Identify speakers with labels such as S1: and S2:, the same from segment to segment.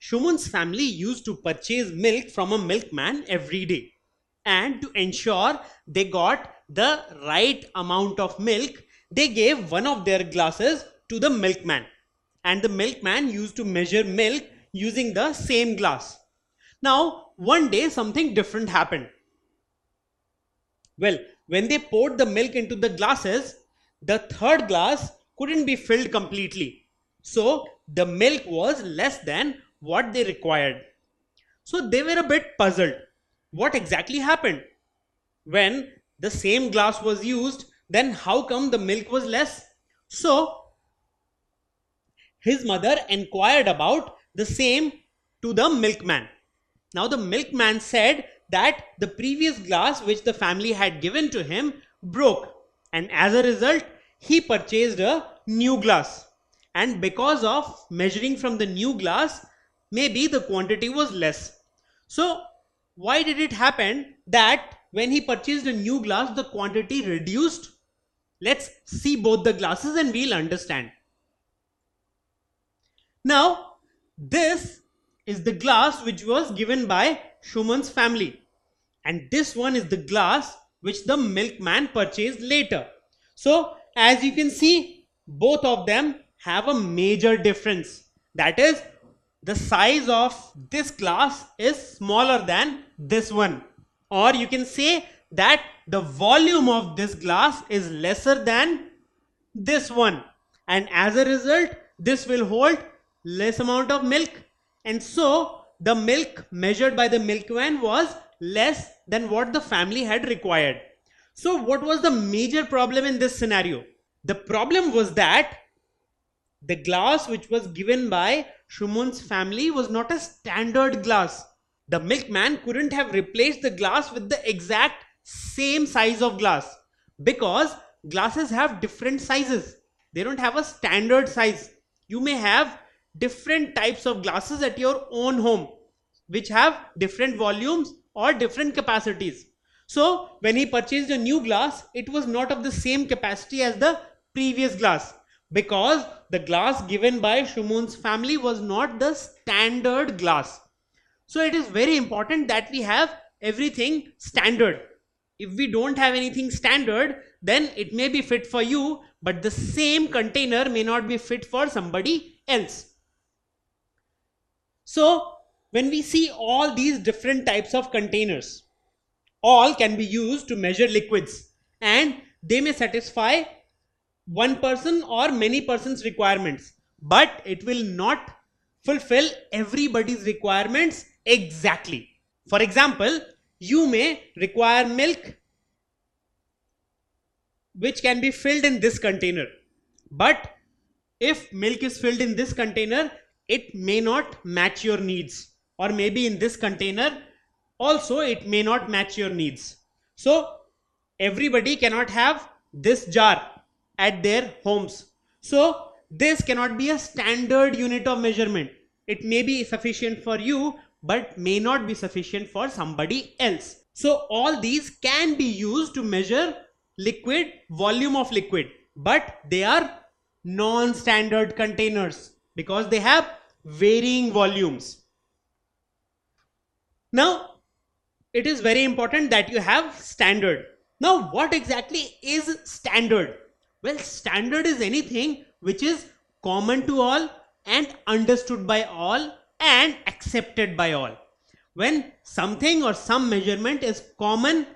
S1: Shuman's family used to purchase milk from a milkman every day. And to ensure they got the right amount of milk, they gave one of their glasses to the milkman. And the milkman used to measure milk using the same glass. Now, one day something different happened. Well, when they poured the milk into the glasses, the third glass couldn't be filled completely. So the milk was less than what they required. So they were a bit puzzled. What exactly happened? When the same glass was used, then how come the milk was less? So his mother inquired about the same to the milkman. Now the milkman said that the previous glass which the family had given to him broke, and as a result he purchased a new glass. And because of measuring from the new glass, maybe the quantity was less. So why did it happen that when he purchased a new glass the quantity reduced? Let's see both the glasses and we'll understand. Now this is the glass which was given by Shuman's family, and this one is the glass which the milkman purchased later. So as you can see, both of them have a major difference. That is, the size of this glass is smaller than this one, or you can say that the volume of this glass is lesser than this one, and as a result this will hold less amount of milk, and so the milk measured by the milkman was less than what the family had required. So what was the major problem in this scenario? The problem was that the glass which was given by Shuman's family was not a standard glass. The milkman couldn't have replaced the glass with the exact same size of glass, because glasses have different sizes. They don't have a standard size. You may have different types of glasses at your own home which have different volumes or different capacities. So when he purchased a new glass, it was not of the same capacity as the previous glass, because the glass given by Shuman's family was not the standard glass. So it is very important that we have everything standard. If we don't have anything standard, then it may be fit for you, but the same container may not be fit for somebody else. So when we see all these different types of containers, all can be used to measure liquids, and they may satisfy one person or many persons requirements, but it will not fulfill everybody's requirements exactly. For example, you may require milk which can be filled in this container, but if milk is filled in this container, it may not match your needs, or maybe in this container also it may not match your needs. So everybody cannot have this jar at their homes. So this cannot be a standard unit of measurement. It may be sufficient for you but may not be sufficient for somebody else. So all these can be used to measure liquid, volume of liquid, but they are non-standard containers because they have varying volumes. Now it is very important that you have standard. Now what exactly is standard? Well, standard is anything which is common to all and understood by all and accepted by all. When something or some measurement is common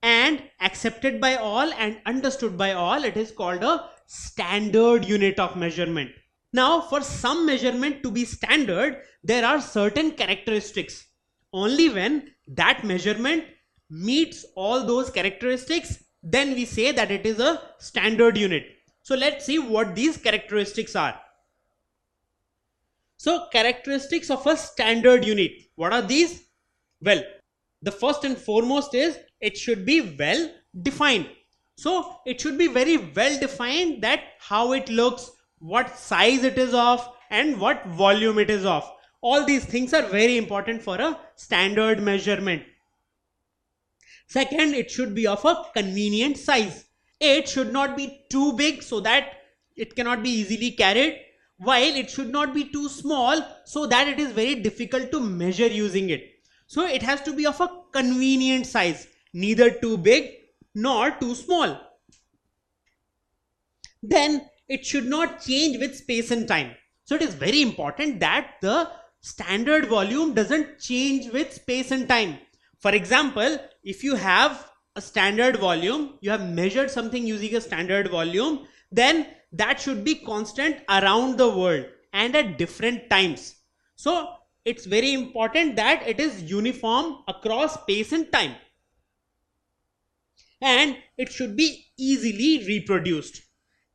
S1: and accepted by all and understood by all, it is called a standard unit of measurement. Now for some measurement to be standard, there are certain characteristics. Only when that measurement meets all those characteristics, then we say that it is a standard unit. So let's see what these characteristics are. So characteristics of a standard unit, what are these? Well, the first and foremost is it should be well defined. So it should be very well defined that how it looks, what size it is of, and what volume it is of. All these things are very important for a standard measurement. Second, it should be of a convenient size. It should not be too big so that it cannot be easily carried, while it should not be too small so that it is very difficult to measure using it. So it has to be of a convenient size, neither too big nor too small. Then it should not change with space and time. So it is very important that the standard volume doesn't change with space and time. For example, if you have a standard volume, you have measured something using a standard volume, then that should be constant around the world and at different times. So it's very important that it is uniform across space and time. And it should be easily reproduced.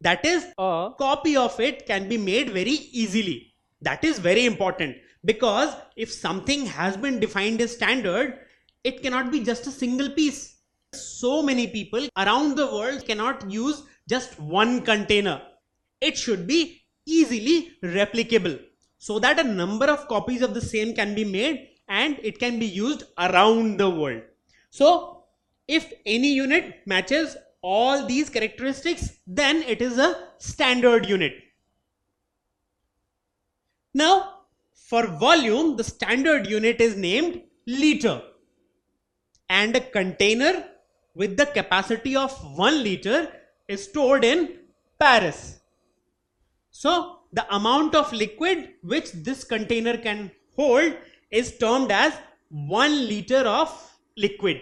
S1: That is, a copy of it can be made very easily. That is very important, because if something has been defined as standard, it cannot be just a single piece. So many people around the world cannot use just one container. It should be easily replicable so that a number of copies of the same can be made and it can be used around the world. So if any unit matches all these characteristics, then it is a standard unit. Now, for volume, the standard unit is named liter, and a container with the capacity of 1 liter is stored in Paris. So the amount of liquid which this container can hold is termed as 1 liter of liquid.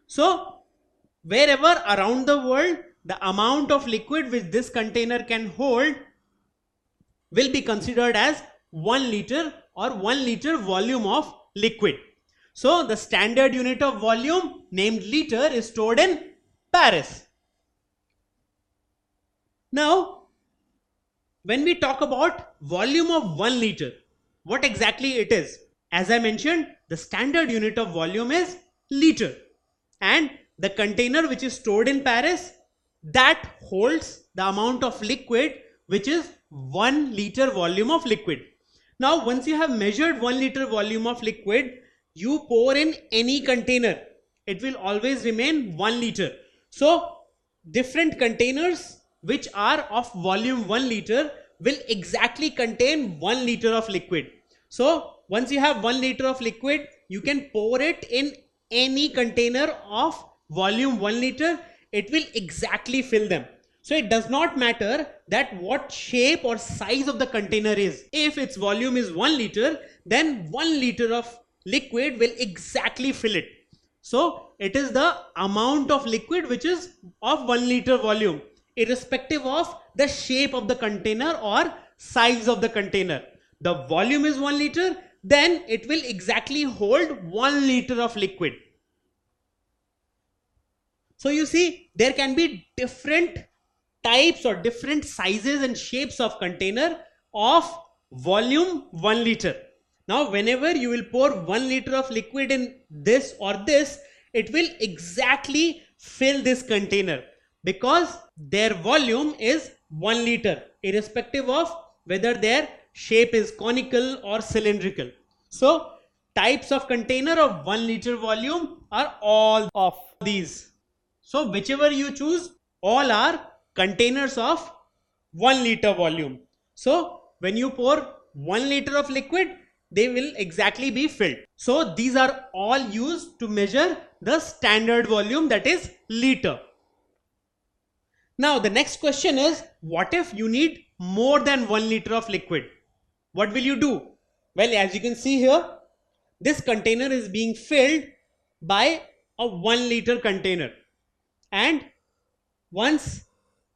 S1: So wherever around the world the amount of liquid which this container can hold will be considered as 1 liter or 1 liter volume of liquid. So the standard unit of volume named liter is stored in Paris. Now, when we talk about volume of 1 liter, what exactly it is? As I mentioned, the standard unit of volume is liter, and the container which is stored in Paris, that holds the amount of liquid which is 1 liter volume of liquid. Now, once you have measured 1 liter volume of liquid, you pour in any container, it will always remain 1 liter. So different containers which are of volume 1 liter will exactly contain 1 liter of liquid. So once you have 1 liter of liquid, you can pour it in any container of volume 1 liter, it will exactly fill them. So it does not matter that what shape or size of the container is. If its volume is 1 liter, then 1 liter of liquid will exactly fill it. So it is the amount of liquid which is of 1 liter volume, irrespective of the shape of the container or size of the container. The volume is 1 liter, then it will exactly hold 1 liter of liquid. So you see, there can be different types or different sizes and shapes of container of volume 1 liter. Now, whenever you will pour 1 liter of liquid in this or this, it will exactly fill this container because their volume is 1 liter, irrespective of whether their shape is conical or cylindrical. So, types of container of 1 liter volume are all of these. So, whichever you choose, all are containers of 1 liter volume. So, when you pour 1 liter of liquid, they will exactly be filled. So these are all used to measure the standard volume, that is liter. Now the next question is, what if you need more than 1 liter of liquid? What will you do? Well, as you can see here, this container is being filled by a 1 liter container, and once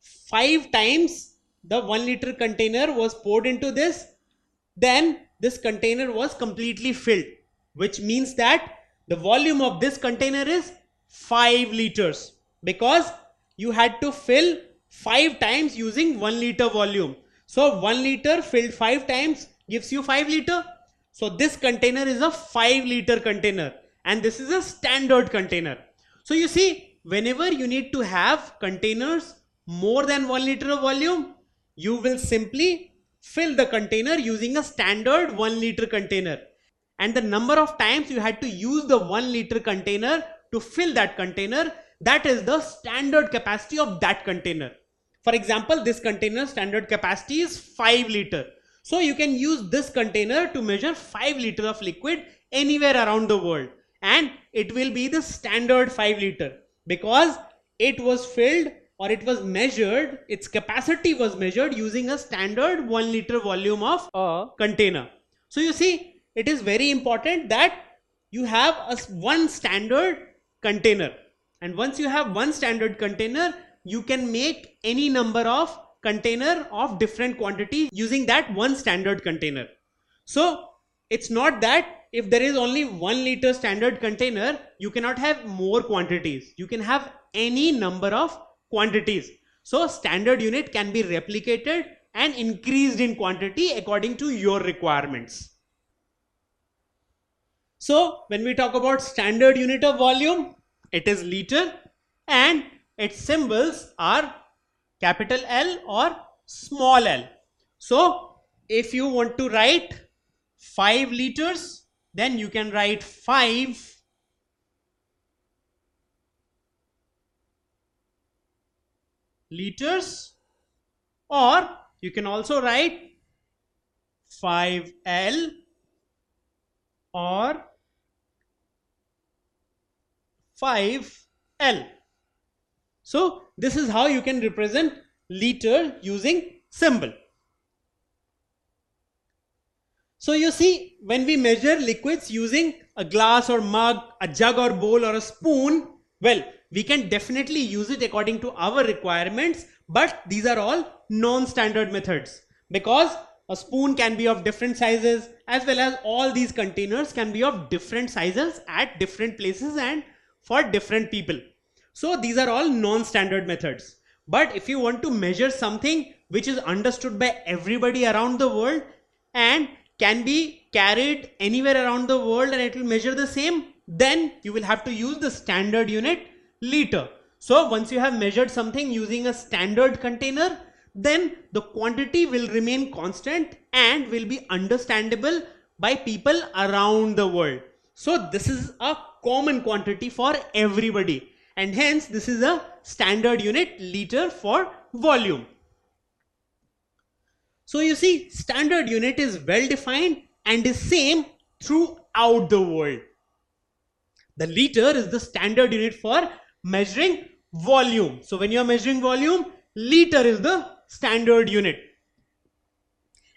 S1: 5 times the 1 liter container was poured into this, then this container was completely filled, which means that the volume of this container is 5 liters, because you had to fill 5 times using 1 liter volume. So 1 liter filled 5 times gives you 5 liter. So this container is a 5 liter container, and this is a standard container. So you see, whenever you need to have containers more than 1 liter of volume, you will simply fill the container using a standard 1 liter container, and the number of times you had to use the 1 liter container to fill that container, that is the standard capacity of that container. For example, this container standard capacity is 5 liter. So you can use this container to measure 5 liters of liquid anywhere around the world, and it will be the standard 5 liter because it was filled or it was measured, its capacity was measured using a standard 1 liter volume of a container. So you see, it is very important that you have one standard container, and once you have one standard container, you can make any number of container of different quantity using that one standard container. So it's not that if there is only 1 liter standard container, you cannot have more quantities. You can have any number of quantities. So standard unit can be replicated and increased in quantity according to your requirements. So when we talk about standard unit of volume, it is liter, and its symbols are capital L or small l. So if you want to write 5 liters, then you can write 5 liters, or you can also write 5L or 5L. So this is how you can represent liter using symbol. So you see, when we measure liquids using a glass or mug, a jug or bowl or a spoon, well, we can definitely use it according to our requirements, but these are all non-standard methods because a spoon can be of different sizes, as well as all these containers can be of different sizes at different places and for different people. So these are all non-standard methods. But if you want to measure something which is understood by everybody around the world and can be carried anywhere around the world and it will measure the same, then you will have to use the standard unit liter. So once you have measured something using a standard container, then the quantity will remain constant and will be understandable by people around the world. So this is a common quantity for everybody, and hence this is a standard unit liter for volume. So you see, standard unit is well defined and is same throughout the world. The liter is the standard unit for measuring volume. So when you are measuring volume, liter is the standard unit.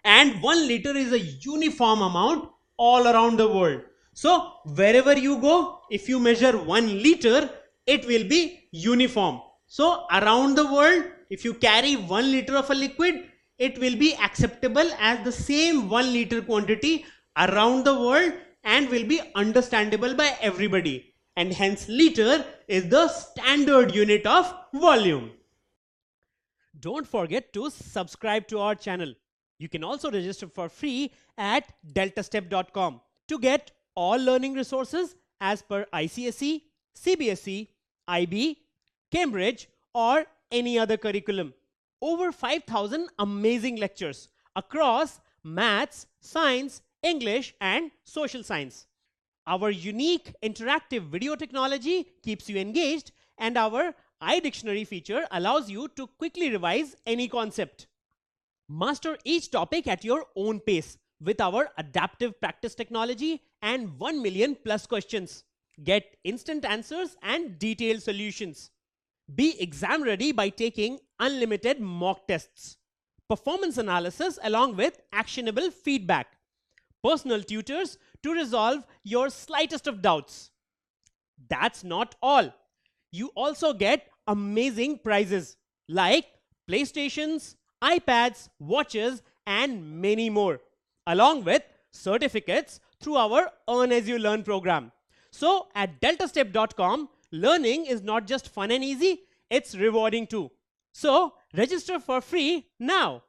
S1: And 1 liter is a uniform amount all around the world. So wherever you go, if you measure 1 liter, it will be uniform. So around the world, if you carry 1 liter of a liquid, it will be acceptable as the same 1 liter quantity around the world and will be understandable by everybody. And hence liter is the standard unit of volume. Don't forget to subscribe to our channel. You can also register for free at deltastep.com to get all learning resources as per ICSE, CBSE, IB, Cambridge or any other curriculum. Over 5,000 amazing lectures across maths, science, English and social science. Our unique interactive video technology keeps you engaged, and our iDictionary feature allows you to quickly revise any concept. Master each topic at your own pace with our adaptive practice technology and 1 million plus questions. Get instant answers and detailed solutions. Be exam ready by taking unlimited mock tests, performance analysis along with actionable feedback, personal tutors to resolve your slightest of doubts. That's not all. You also get amazing prizes like PlayStations, iPads, watches, and many more, along with certificates through our Earn As You Learn program. So at deltastep.com, learning is not just fun and easy, it's rewarding too. So register for free now.